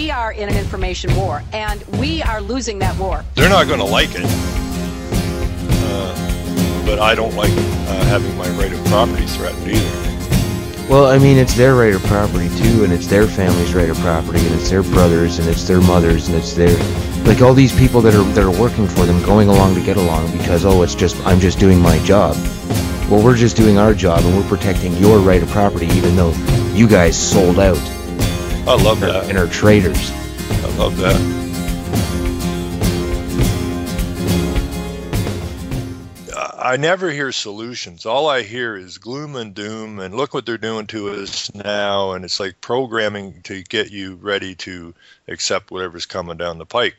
we are in an information war, and we are losing that war. They're not going to like it, but I don't like having my right of property threatened either. Well, I mean, it's their right of property too, and it's their family's right of property, and it's their brothers, and it's their mothers, and it's their, like, all these people that are working for them, going along to get along because, oh, I'm just doing my job. Well, we're just doing our job, and we're protecting your right of property, even though you guys sold out. I love that. And are traitors. I love that. I never hear solutions. All I hear is gloom and doom, and look what they're doing to us now, and it's like programming to get you ready to accept whatever's coming down the pike.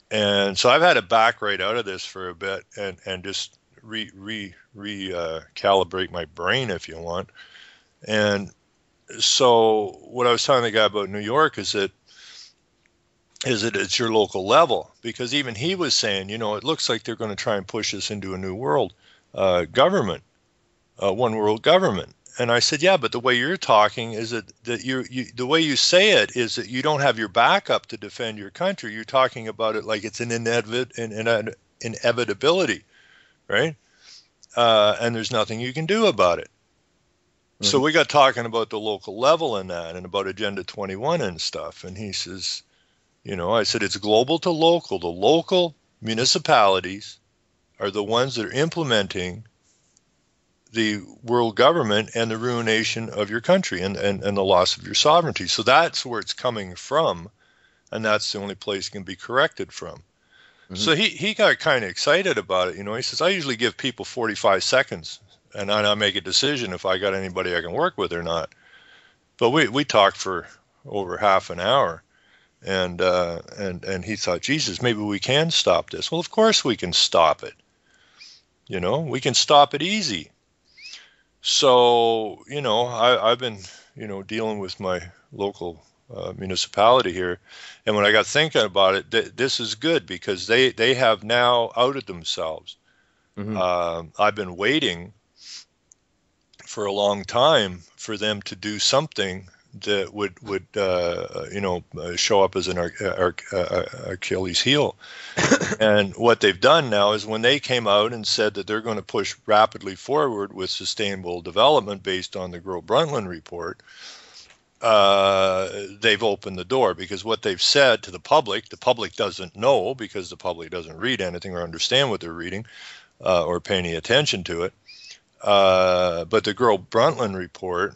And so I've had to back right out of this for a bit and just calibrate my brain, if you want. And so what I was telling the guy about New York is that it's your local level, because even he was saying, you know, it looks like they're going to try and push us into a new world government, one world government. And I said, yeah, but the way you're talking is that the way you say it is that you don't have your backup to defend your country. You're talking about it like it's an inevitability, right? And there's nothing you can do about it. Mm-hmm. So we got talking about the local level and that, and about Agenda 21 and stuff. And he says, you know, I said, it's global to local. The local municipalities are the ones that are implementing the world government and the ruination of your country and the loss of your sovereignty. So that's where it's coming from, and that's the only place it can be corrected from. Mm-hmm. So he got kind of excited about it. You know, he says, I usually give people 45 seconds, and I make a decision if I got anybody I can work with or not. But we talked for over half an hour. And he thought, Jesus, maybe we can stop this. Well, of course we can stop it. You know, we can stop it easy. So, you know, I've been, you know, dealing with my local municipality here. And when I got thinking about it, this is good because they have now outed themselves. Mm-hmm. I've been waiting for a long time for them to do something that would you know, show up as an Achilles heel. And what they've done now is when they came out and said that they're going to push rapidly forward with sustainable development based on the Groh-Brundtland report, they've opened the door, because what they've said to the public doesn't know, because the public doesn't read anything or understand what they're reading or pay any attention to it. But the Groh-Brundtland report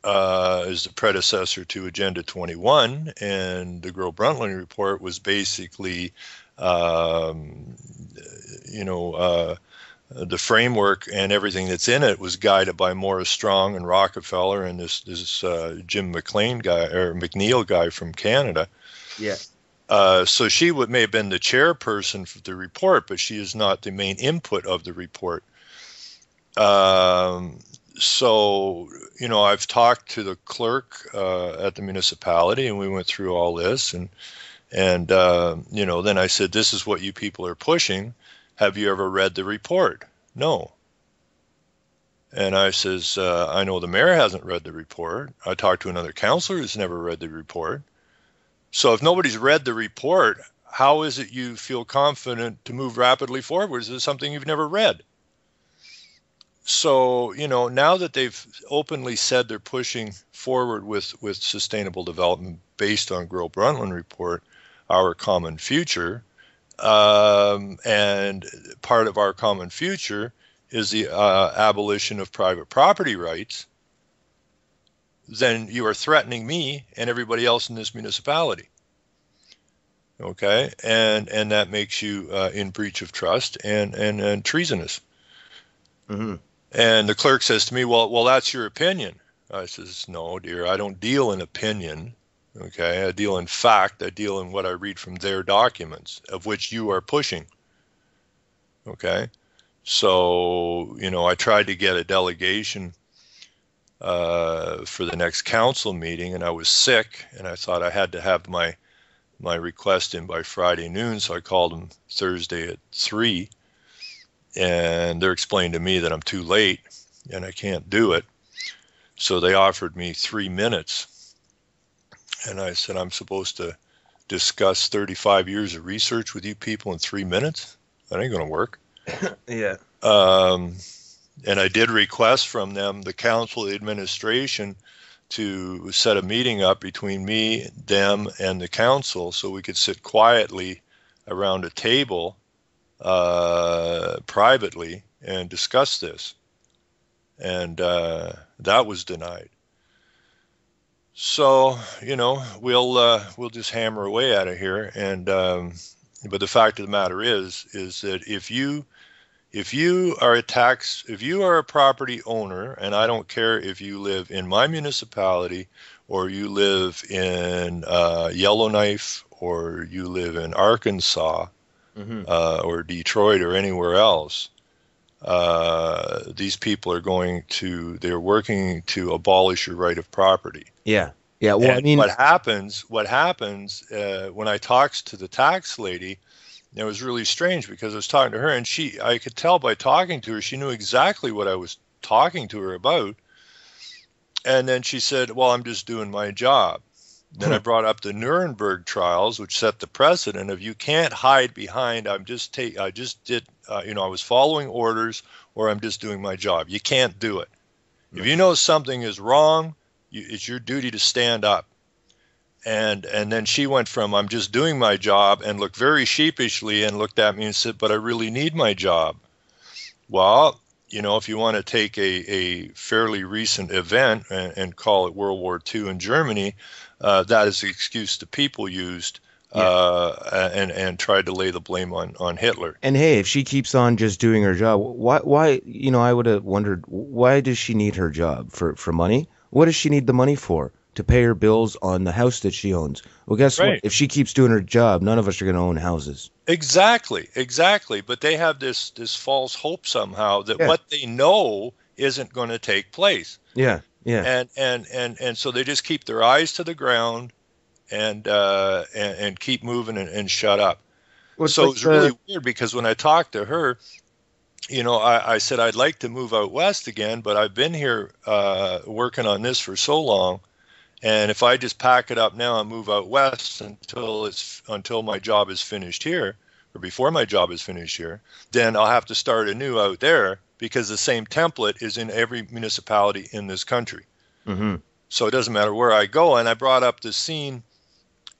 is the predecessor to Agenda 21, and the Groh-Brundtland report was basically, you know, the framework and everything that's in it was guided by Morris Strong and Rockefeller and this Jim McLean guy, or McNeil guy from Canada. Yeah. So she may have been the chairperson for the report, but she is not the main input of the report. So, you know, I've talked to the clerk at the municipality, and we went through all this, and you know, then I said, this is what you people are pushing. Have you ever read the report? No. And I says, I know the mayor hasn't read the report. I talked to another councillor who's never read the report. So if nobody's read the report, how is it you feel confident to move rapidly forward? Is this something you've never read? So, you know, now that they've openly said they're pushing forward with sustainable development based on Groh-Brundtland report, our common future, and part of our common future is the abolition of private property rights, then you are threatening me and everybody else in this municipality. Okay, and that makes you in breach of trust and treasonous. Mm-hmm. And the clerk says to me, well, that's your opinion. I says, no, dear, I don't deal in opinion. Okay, I deal in fact. I deal in what I read from their documents, of which you are pushing. Okay, so, you know, I tried to get a delegation for the next council meeting, and I was sick, and I thought I had to have my request in by Friday noon, so I called them Thursday at 3. And they're explaining to me that I'm too late and I can't do it. So they offered me 3 minutes. And I said, I'm supposed to discuss 35 years of research with you people in 3 minutes? That ain't going to work. Yeah. And I did request from them, the council, the administration, to set a meeting up between me, them, and the council so we could sit quietly around a table privately and discuss this. And that was denied. So, you know, we'll just hammer away at it here. And but the fact of the matter is that if you are a property owner, and I don't care if you live in my municipality or you live in Yellowknife or you live in Arkansas, or Detroit or anywhere else, these people are they're working to abolish your right of property. Yeah. Yeah. Well, and I mean, what happens when I talked to the tax lady, it was really strange because I was talking to her, and I could tell by talking to her, she knew exactly what I was talking to her about. And then she said, well, I'm just doing my job. Then I brought up the Nuremberg trials, which set the precedent of you can't hide behind, I was following orders, or I'm just doing my job. You can't do it. If you know something is wrong, it's your duty to stand up. And then she went from I'm just doing my job and looked very sheepishly and looked at me and said, but I really need my job. Well, you know, if you want to take a fairly recent event and call it World War II in Germany, that is the excuse the people used and tried to lay the blame on Hitler. And hey, if she keeps on just doing her job, why you know, I would have wondered, why does she need her job? For money? What does she need the money for? To pay her bills on the house that she owns. Well, guess what? If she keeps doing her job, none of us are going to own houses. Exactly. But they have this false hope somehow that what they know isn't going to take place. Yeah. And so they just keep their eyes to the ground and keep moving and shut up. Well, so it was really weird because when I talked to her, you know, I said I'd like to move out west again, but I've been here working on this for so long. And if I just pack it up now and move out west until my job is finished here, or before my job is finished here, then I'll have to start anew out there because the same template is in every municipality in this country. Mm-hmm. So it doesn't matter where I go. And I brought up the scene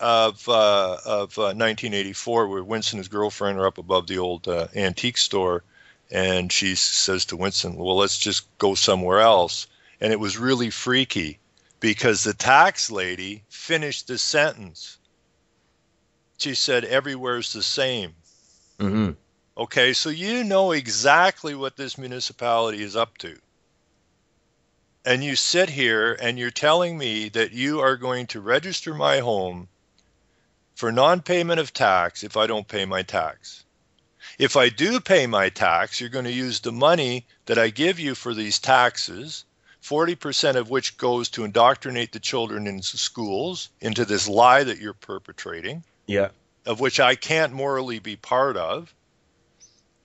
of 1984 where Winston and his girlfriend are up above the old antique store, and she says to Winston, well, let's just go somewhere else. And it was really freaky, because the tax lady finished the sentence. She said, everywhere's the same. Mm-hmm. Okay, so you know exactly what this municipality is up to. And you sit here and you're telling me that you are going to register my home for non-payment of tax if I don't pay my tax. If I do pay my tax, you're going to use the money that I give you for these taxes, 40% of which goes to indoctrinate the children in schools into this lie that you're perpetrating, of which I can't morally be part of.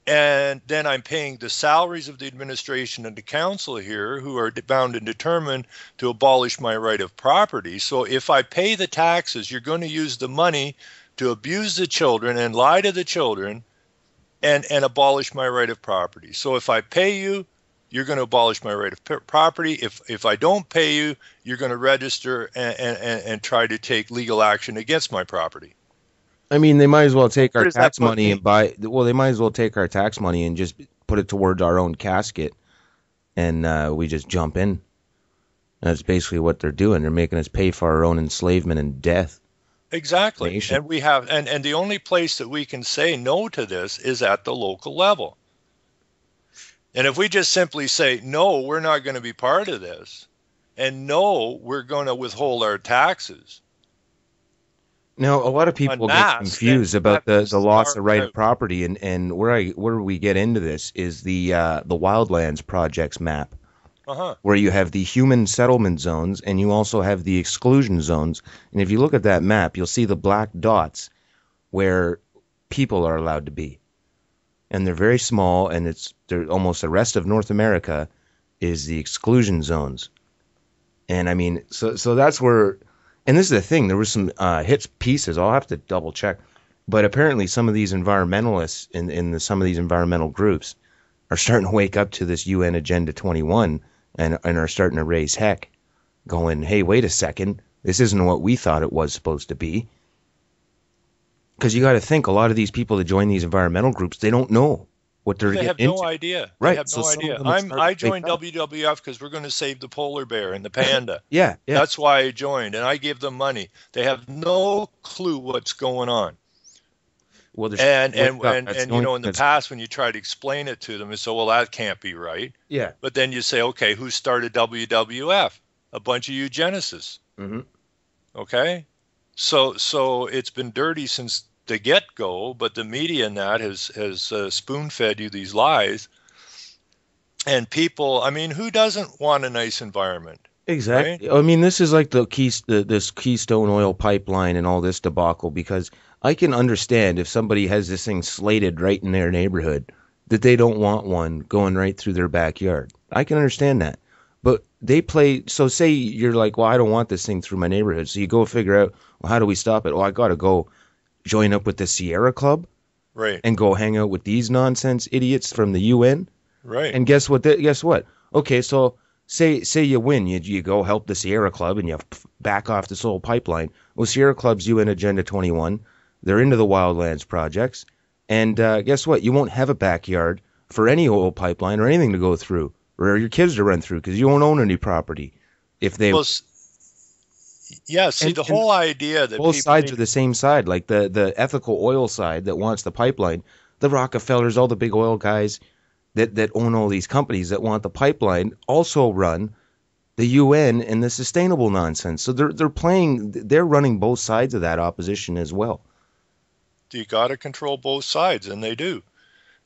And then I'm paying the salaries of the administration and the council here, who are bound and determined to abolish my right of property. So if I pay the taxes, you're going to use the money to abuse the children and lie to the children and abolish my right of property. So if I pay you, you're going to abolish my right of property. If I don't pay you, you're going to register and try to take legal action against my property. I mean, they might as well take our tax money and they might as well take our tax money and just put it towards our own casket, and we just jump in. That's basically what they're doing. They're making us pay for our own enslavement and death. Exactly. Nation. And we have, and the only place that we can say no to this is at the local level. And if we just simply say, no, we're not going to be part of this, and no, we're going to withhold our taxes. Now, a lot of people get confused about the loss of right of property, and where we get into this is the Wildlands Project's map, where you have the human settlement zones and you also have the exclusion zones. And if you look at that map, you'll see the black dots where people are allowed to be, and they're very small, and they're almost the rest of North America is the exclusion zones. And I mean, so that's where. And this is the thing. There was some hits pieces. I'll have to double check. But apparently some of these environmentalists in some of these environmental groups are starting to wake up to this UN Agenda 21 and are starting to raise heck, going, hey, wait a second. This isn't what we thought it was supposed to be. Because you got to think, a lot of these people that join these environmental groups, they don't know what they're getting into. They have no idea. Right. They have no idea. I joined WWF because we're going to save the polar bear and the panda. Yeah. That's why I joined, and I give them money. They have no clue what's going on. Well, and you know, in the past, when you try to explain it to them, they say, well, that can't be right. Yeah. But then you say, okay, who started WWF? A bunch of eugenicists. Mm-hmm. Okay? So it's been dirty since the get-go, but the media and that has spoon-fed you these lies. And people, I mean, who doesn't want a nice environment? Exactly. Right? I mean, this is like this Keystone Oil pipeline and all this debacle, because I can understand if somebody has this thing slated right in their neighborhood that they don't want one going right through their backyard. I can understand that. But they play, so say you're like, well, I don't want this thing through my neighborhood. So you go figure out, well, how do we stop it? Well, I got to go join up with the Sierra Club. Right. And go hang out with these nonsense idiots from the UN. Right. And guess what? Guess what? Okay, so say you win. You go help the Sierra Club and you back off this whole pipeline. Well, Sierra Club's UN Agenda 21. They're into the wildlands projects. And guess what? You won't have a backyard for any oil pipeline or anything to go through, or your kids to run through, because you won't own any property. If they, well, yeah, see, the whole idea that both sides are the same side, like the ethical oil side that wants the pipeline, the Rockefellers, all the big oil guys that own all these companies that want the pipeline also run the UN and the sustainable nonsense. So they're running both sides of that opposition as well. You got to control both sides, and they do.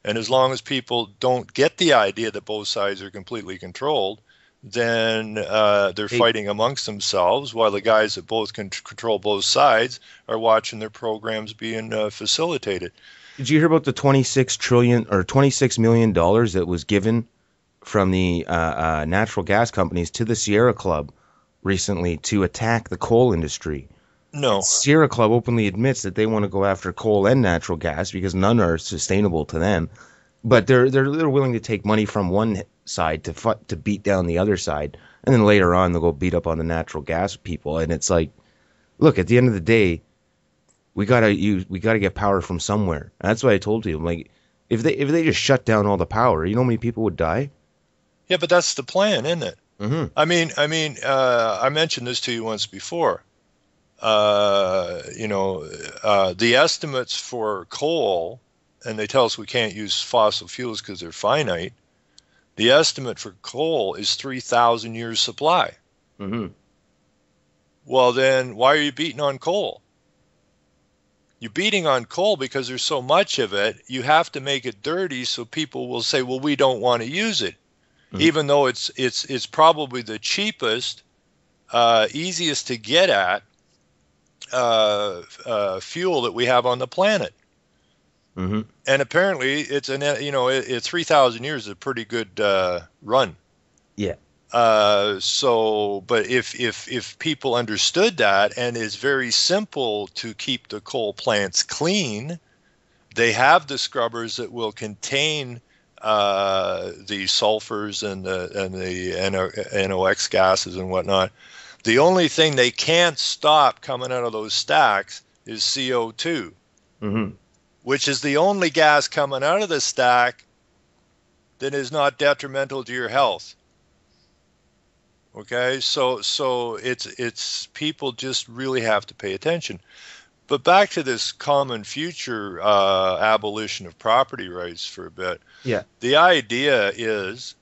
And as long as people don't get the idea that both sides are completely controlled, then they're fighting amongst themselves, while the guys that both can control both sides are watching their programs being facilitated. Did you hear about the $26 million that was given from the natural gas companies to the Sierra Club recently to attack the coal industry? No. Sierra Club openly admits that they want to go after coal and natural gas because none are sustainable to them. But they're willing to take money from one side to beat down the other side, and then later on they'll go beat up on the natural gas people. And it's like, look, at the end of the day, we gotta get power from somewhere. And that's why I told you, like, if they just shut down all the power, you know how many people would die? Yeah, but that's the plan, isn't it? Mm-hmm. I mean, I mentioned this to you once before. The estimates for coal, and they tell us we can't use fossil fuels because they're finite. The estimate for coal is 3,000 years supply. Mm-hmm. Well, then why are you beating on coal? You're beating on coal because there's so much of it. You have to make it dirty so people will say, well, we don't want to use it. Mm-hmm. Even though it's probably the cheapest, easiest to get at fuel that we have on the planet. Mm-hmm. And apparently it's 3,000 years is a pretty good run. Yeah. But if people understood that, and it's very simple to keep the coal plants clean, they have the scrubbers that will contain the sulfurs and the NOx gases and whatnot. The only thing they can't stop coming out of those stacks is CO2, mm-hmm. which is the only gas coming out of the stack that is not detrimental to your health. Okay, so it's people just really have to pay attention. But back to this common future abolition of property rights for a bit. Yeah. The idea is,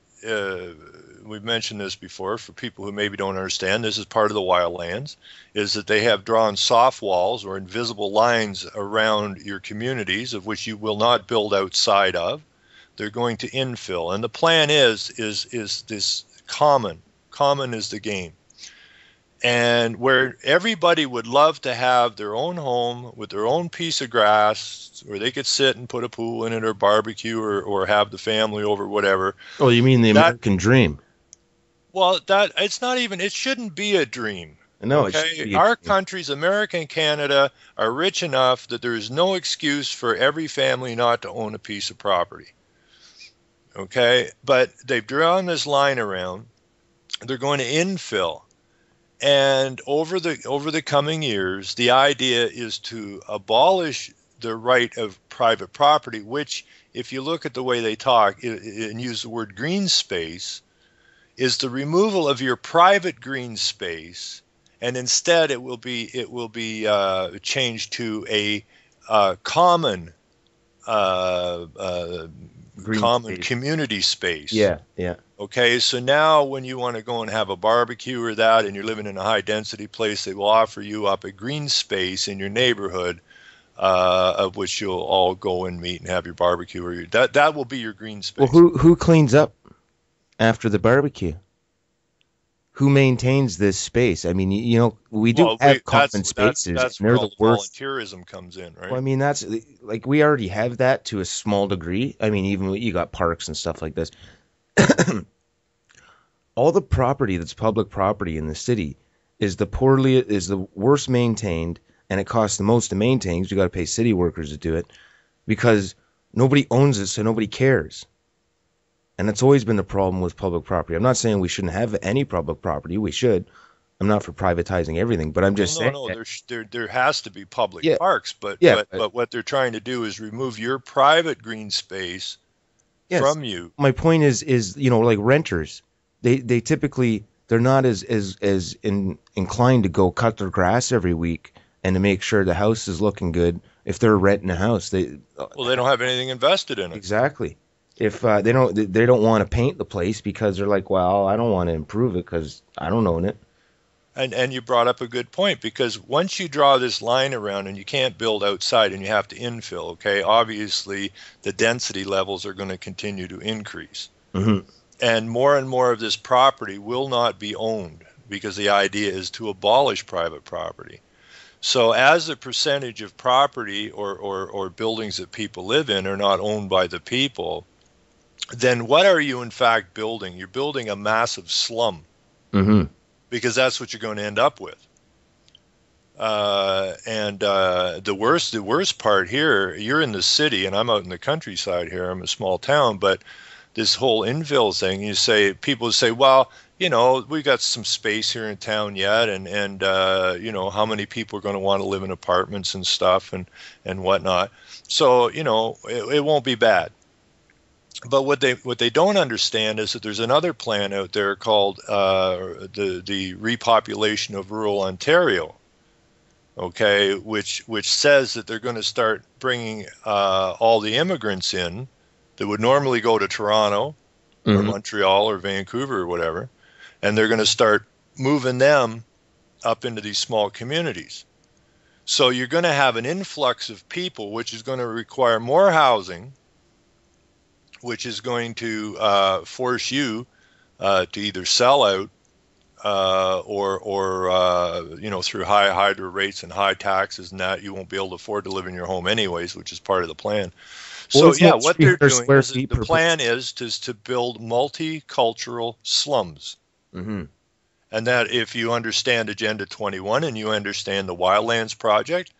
we've mentioned this before, for people who maybe don't understand, this is part of the wildlands, is that they have drawn soft walls or invisible lines around your communities of which you will not build outside of. They're going to infill. And the plan is this common is the game. And where everybody would love to have their own home with their own piece of grass where they could sit and put a pool in it or barbecue or have the family over, whatever. Oh, you mean the American dream? Well, it shouldn't be a dream. No, it Okay, should be our countries, America and Canada, are rich enough that there is no excuse for every family not to own a piece of property. Okay, but they've drawn this line around. They're going to infill. And over the coming years, the idea is to abolish the right of private property, which, if you look at the way they talk and use the word green space, is the removal of your private green space, and instead it will be changed to a common common space. Community space. Yeah, yeah. Okay, so now when you want to go and have a barbecue or that, and you're living in a high density place, they will offer you up a green space in your neighborhood, of which you'll all go and meet and have your barbecue, or that will be your green space. Well, who cleans up after the barbecue? Who maintains this space? I mean, you know, we do have common spaces. That's where all the volunteerism comes in, right? Well, I mean, that's like we already have that to a small degree. I mean, even you got parks and stuff like this. All the property that's public property in the city is the worst maintained, and it costs the most to maintain because you got to pay city workers to do it because nobody owns it, so nobody cares. And that's always been the problem with public property. I'm not saying we shouldn't have any public property. We should. I'm not for privatizing everything, but I'm just saying. No, there has to be public parks, but what they're trying to do is remove your private green space from you. My point is you know, like renters, they typically they're not as inclined to go cut their grass every week and to make sure the house is looking good if they're renting a house. They don't have anything invested in it. Exactly. If they don't want to paint the place because they're like, well, I don't want to improve it because I don't own it. And you brought up a good point, because once you draw this line around and you can't build outside and you have to infill, okay, obviously the density levels are going to continue to increase. Mm-hmm. And more of this property will not be owned because the idea is to abolish private property. So as the percentage of property or buildings that people live in are not owned by the people, then what are you in fact building? You're building a massive slum. Mm-hmm. Because that's what you're going to end up with. The worst part here, you're in the city and I'm out in the countryside here. I'm a small town, but this whole infill thing, people say, well, you know, we got some space here in town yet, and you know, how many people are going to want to live in apartments and stuff and whatnot. So, you know, it won't be bad. But what they don't understand is that there's another plan out there called the repopulation of rural Ontario, okay, which says that they're going to start bringing all the immigrants in that would normally go to Toronto or Montreal or Vancouver or whatever, and they're going to start moving them up into these small communities. So you're going to have an influx of people, which is going to require more housing, which is going to force you to either sell out or you know, through high hydro rates and high taxes and that, you won't be able to afford to live in your home anyways, which is part of the plan. So yeah, what they're doing is the plan is to build multicultural slums. Mm-hmm. And that if you understand Agenda 21 and you understand the Wildlands Project,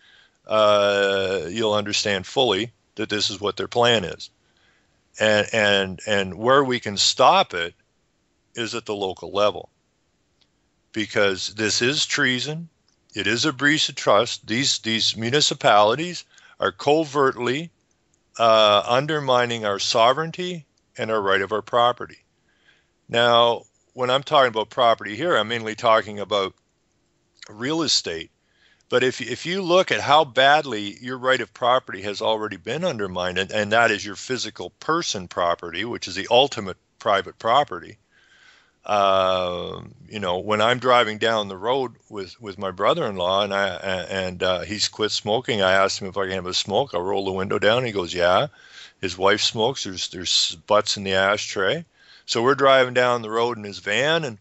you'll understand fully that this is what their plan is. And where we can stop it is at the local level, because this is treason. It is a breach of trust. These municipalities are covertly undermining our sovereignty and our right of our property. Now, when I'm talking about property here, I'm mainly talking about real estate. But if you look at how badly your right of property has already been undermined, and that is your physical person property, which is the ultimate private property. You know, when I'm driving down the road with my brother-in-law and he's quit smoking, I asked him if I can have a smoke. I'll roll the window down. He goes, yeah. His wife smokes. There's butts in the ashtray. So we're driving down the road in his van,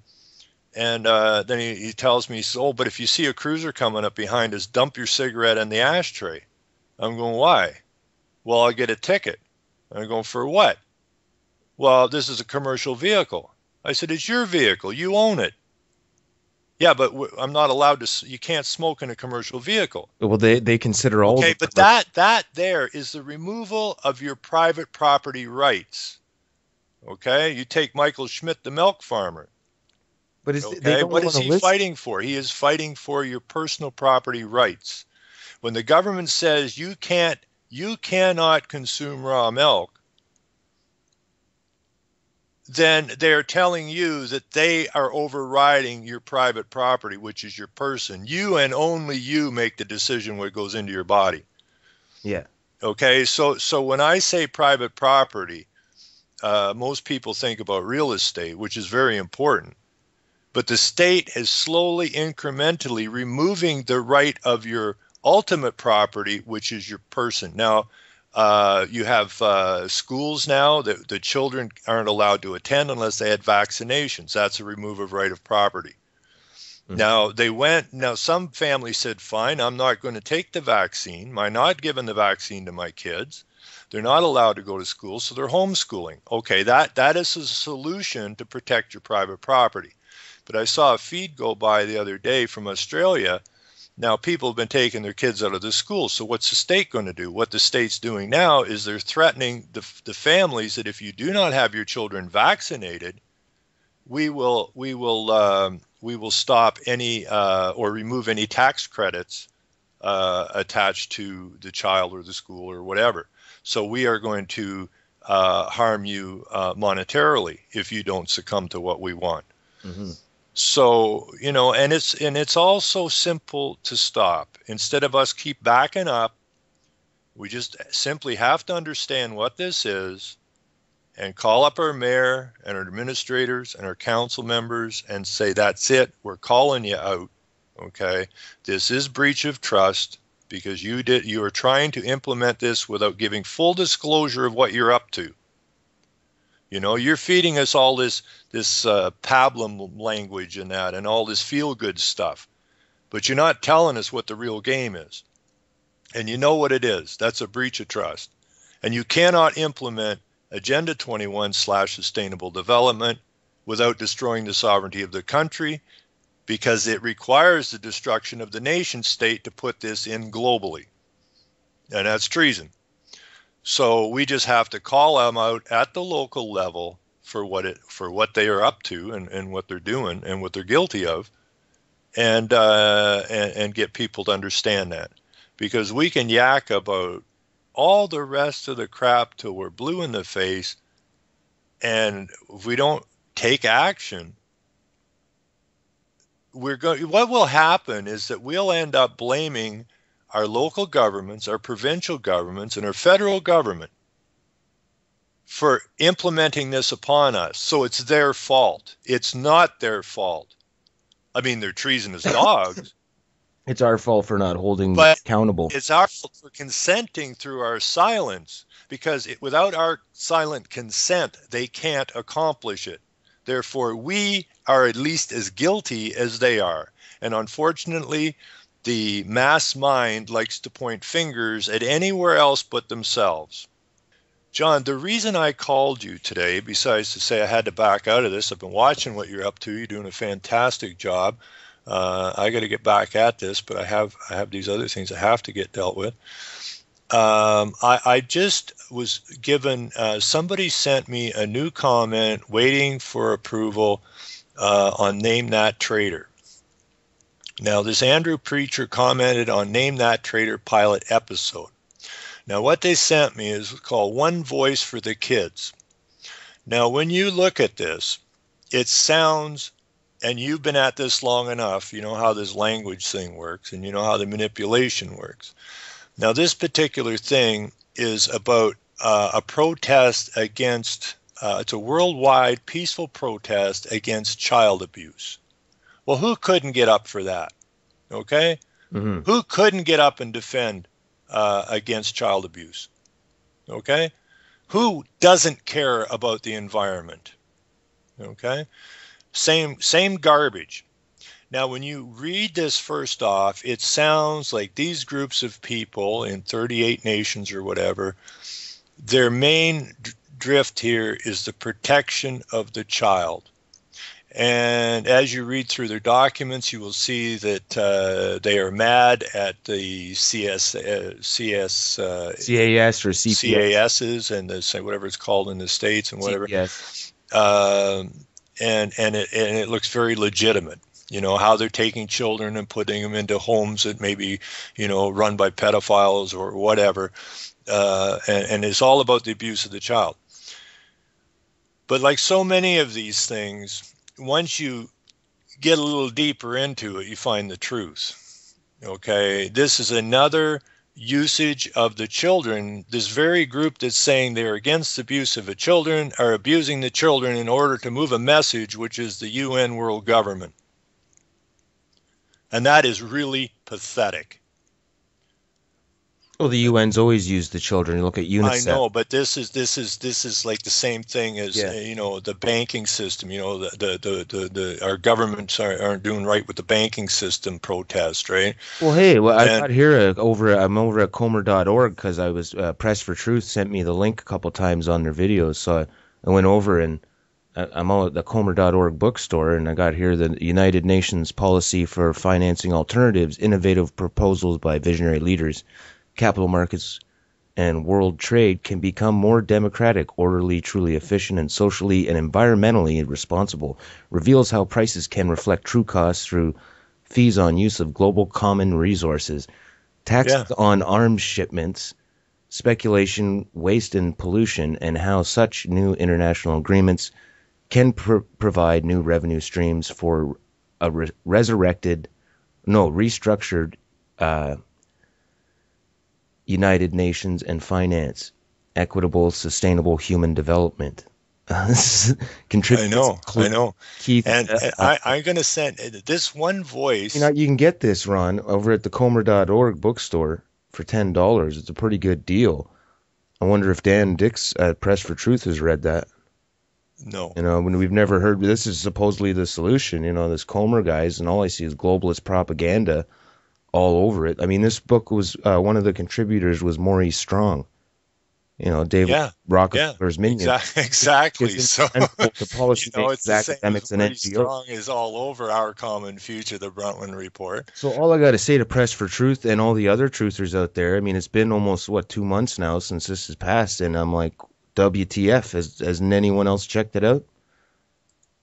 and then he tells me, he says, oh, but if you see a cruiser coming up behind us, dump your cigarette in the ashtray. I'm going, why? Well, I'll get a ticket. I'm going, for what? Well, this is a commercial vehicle. I said, it's your vehicle. You own it. Yeah, but I'm not allowed to. You can't smoke in a commercial vehicle. Well, they consider all. Okay, but that there is the removal of your private property rights. Okay, you take Michael Schmidt, the milk farmer. But what is he fighting for? He is fighting for your personal property rights. When the government says you cannot consume raw milk, then they're telling you that they are overriding your private property, which is your person. You and only you make the decision what goes into your body. Yeah. Okay, so when I say private property, most people think about real estate, which is very important. But the state is slowly, incrementally removing the right of your ultimate property, which is your person. Now, you have schools now that the children aren't allowed to attend unless they had vaccinations. That's a remove of right of property. Mm-hmm. Now some families said, fine, I'm not going to take the vaccine. I'm not giving the vaccine to my kids. They're not allowed to go to school, so they're homeschooling. Okay, that is a solution to protect your private property. But I saw a feed go by the other day from Australia. Now, people have been taking their kids out of the school. So what's the state going to do? What the state's doing now is they're threatening the families that if you do not have your children vaccinated, we will stop any or remove any tax credits attached to the child or the school or whatever. So we are going to harm you monetarily if you don't succumb to what we want. Mm-hmm. So, and it's all so simple to stop. Instead of us keep backing up, we just simply have to understand what this is and call up our mayor and our administrators and our council members and say, that's it, we're calling you out, okay? This is breach of trust because you are trying to implement this without giving full disclosure of what you're up to. You're feeding us all this pablum language and that and all this feel-good stuff. But you're not telling us what the real game is. And you know what it is. That's a breach of trust. And you cannot implement Agenda 21/sustainable development without destroying the sovereignty of the country because it requires the destruction of the nation state to put this in globally. And that's treason. So we just have to call them out at the local level for what they are up to and what they're doing and what they're guilty of, and get people to understand that, because we can yak about all the rest of the crap till we're blue in the face, and if we don't take action, what will happen is that we'll end up blaming our local governments, our provincial governments, and our federal government for implementing this upon us. So it's their fault. It's not their fault. I mean, they're treasonous dogs. It's our fault for not holding accountable. It's our fault for consenting through our silence, because without our silent consent, they can't accomplish it. Therefore, we are at least as guilty as they are. And unfortunately, the mass mind likes to point fingers at anywhere else but themselves. John, the reason I called you today, besides to say I had to back out of this, I've been watching what you're up to. You're doing a fantastic job. I got to get back at this, but I have these other things I have to get dealt with. I just was given, somebody sent me a new comment waiting for approval on Name That Trader. Now, this Andrew Preacher commented on Name That Trader pilot episode. Now, what they sent me is called One Voice for the Kids. Now, when you look at this, it sounds, and you've been at this long enough, you know how this language thing works, and you know how the manipulation works. Now, this particular thing is about a protest against, it's a worldwide peaceful protest against child abuse. Well, who couldn't get up for that? Okay? Mm-hmm. Who couldn't get up and defend against child abuse? Okay? Who doesn't care about the environment? Okay? Same garbage. Now, when you read this first off, it sounds like these groups of people in 38 nations or whatever, their main drift here is the protection of the child. And as you read through their documents, you will see that they are mad at the CAS or CASs and whatever it's called in the States and whatever. CPS. And it looks very legitimate. You know, how they're taking children and putting them into homes that maybe, you know, run by pedophiles or whatever. And it's all about the abuse of the child. But like so many of these things, once you get a little deeper into it, you find the truth. Okay, this is another usage of the children. This very group that's saying they're against the abuse of the children are abusing the children in order to move a message, which is the UN world government. And that is really pathetic. Well, the UN's always used the children. Look at UNICEF. I know, but this is like the same thing as you know, the banking system. You know, our governments aren't doing right with the banking system protest, right? Well, hey, I got here I'm over at Comer.org because I was Press for Truth sent me the link a couple times on their videos, so I went over and I'm out at the Comer.org bookstore, and I got here the United Nations Policy for Financing Alternatives: Innovative Proposals by Visionary Leaders. Capital markets and world trade can become more democratic, orderly, truly efficient, and socially and environmentally responsible. Reveals how prices can reflect true costs through fees on use of global common resources, taxes on arms shipments, speculation, waste, and pollution, and how such new international agreements can provide new revenue streams for a restructured United Nations and finance, equitable, sustainable human development. I know. Keith, and I'm going to send this one voice. You know, you can get this, Ron, over at the Comer.org bookstore for $10. It's a pretty good deal. I wonder if Dan Dix at Press for Truth has read that. No. You know, when we've never heard, this is supposedly the solution, you know, this Comer guys, and all I see is globalist propaganda all over it. I mean, this book was, one of the contributors was Maurice Strong. You know, David Rockefeller's minion. Exactly. So, the policy it's the same academics and NGOs. Strong is all over Our Common Future, the Brundtland Report. So all I got to say to Press for Truth and all the other truthers out there, I mean, it's been almost, 2 months now since this has passed, and I'm like, WTF, hasn't anyone else checked it out?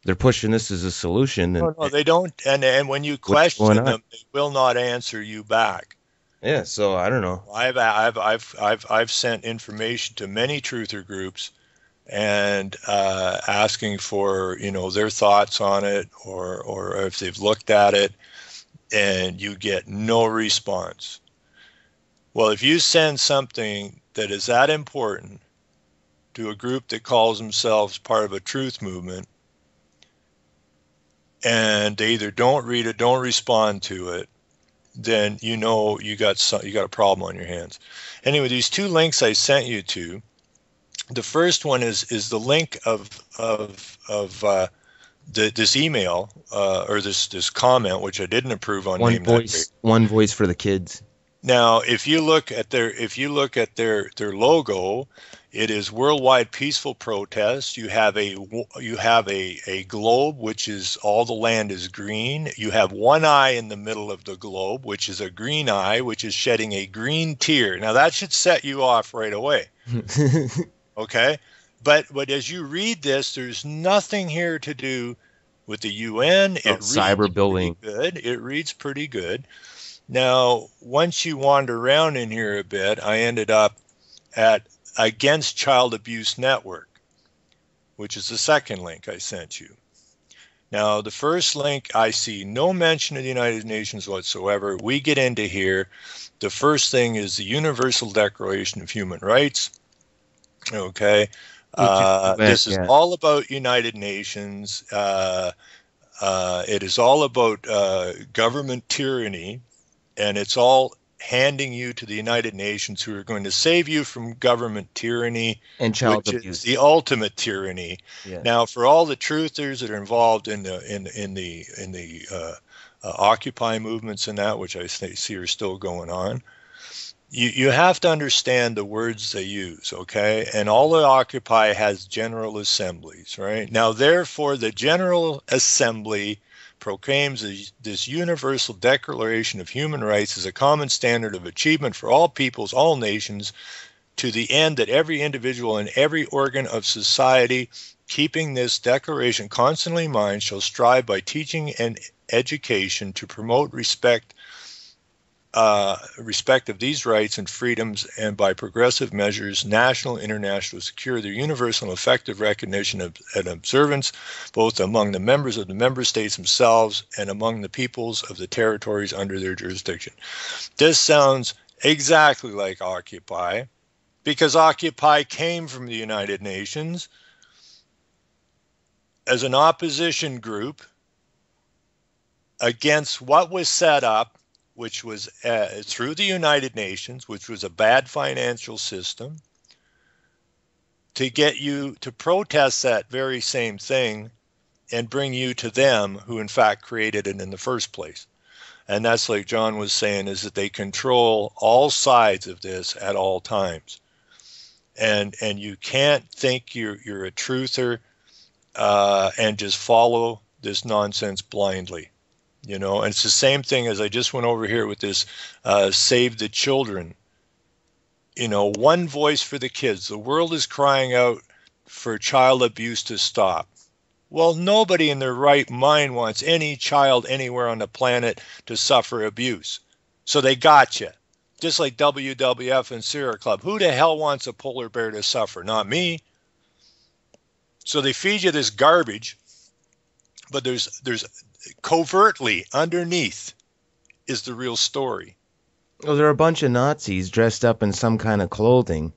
They're pushing this as a solution. And, no, they don't. And when you question them, they will not answer you back. Yeah, so I don't know. I've sent information to many truther groups, and asking for their thoughts on it, or if they've looked at it, and you get no response. Well, if you send something that is that important to a group that calls themselves part of a truth movement, and they either don't read it, don't respond to it, then you got a problem on your hands. Anyway, these two links I sent you to. The first one is the link of this email or this comment, which I didn't approve on. One voice for the kids. Now, if you look at their logo, it is Worldwide Peaceful Protest. You have a globe, which is all the land is green. You have one eye in the middle of the globe, which is a green eye, which is shedding a green tear. Now that should set you off right away. Okay, but as you read this, there's nothing here to do with the UN. Cyberbullying. It reads pretty good. Now, once you wander around in here a bit, I ended up at Against Child Abuse Network, which is the second link I sent you. Now, the first link, I see no mention of the United Nations whatsoever. We get into here. The first thing is the Universal Declaration of Human Rights. Okay. This is all about United Nations. It is all about government tyranny. And it's all handing you to the United Nations, who are going to save you from government tyranny and child which abuse. Is the ultimate tyranny. Yeah. Now, for all the truthers that are involved in the Occupy movements and that, which I see are still going on, You have to understand the words they use, okay? And all the Occupy has general assemblies, right? Now, therefore, the General Assembly proclaims this universal declaration of human rights as a common standard of achievement for all peoples, all nations, to the end that every individual and every organ of society, keeping this declaration constantly in mind, shall strive by teaching and education to promote respect of these rights and freedoms, and by progressive measures, national and international, secure their universal and effective recognition and observance, both among the members of the member states themselves and among the peoples of the territories under their jurisdiction. This sounds exactly like Occupy, because Occupy came from the United Nations as an opposition group against what was set up, which was through the United Nations, which was a bad financial system, to get you to protest that very same thing and bring you to them who in fact created it in the first place. And that's, like John was saying, is that they control all sides of this at all times. And you can't think you're a truther and just follow this nonsense blindly. You know, and it's the same thing as I just went over here with this Save the Children. You know, one voice for the kids. The world is crying out for child abuse to stop. Well, nobody in their right mind wants any child anywhere on the planet to suffer abuse. So they got you. Just like WWF and Sierra Club. Who the hell wants a polar bear to suffer? Not me. So they feed you this garbage, but there's covertly underneath is the real story. Well, there are a bunch of Nazis dressed up in some kind of clothing,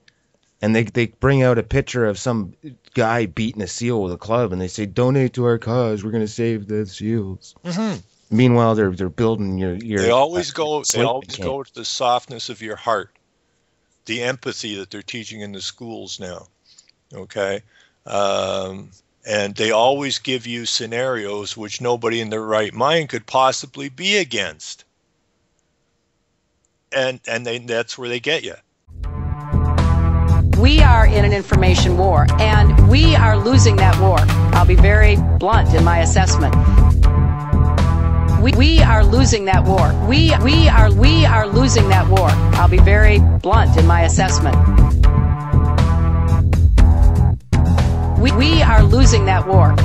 and they bring out a picture of some guy beating a seal with a club, and they say, "Donate to our cause. We're going to save the seals." Mm-hmm. Meanwhile, they're building your. They always go to the softness of your heart, the empathy that they're teaching in the schools now. Okay. And they always give you scenarios which nobody in their right mind could possibly be against. And that's where they get you. We are in an information war, and we are losing that war. I'll be very blunt in my assessment. We are losing that war. We are losing that war. I'll be very blunt in my assessment. We are losing that war.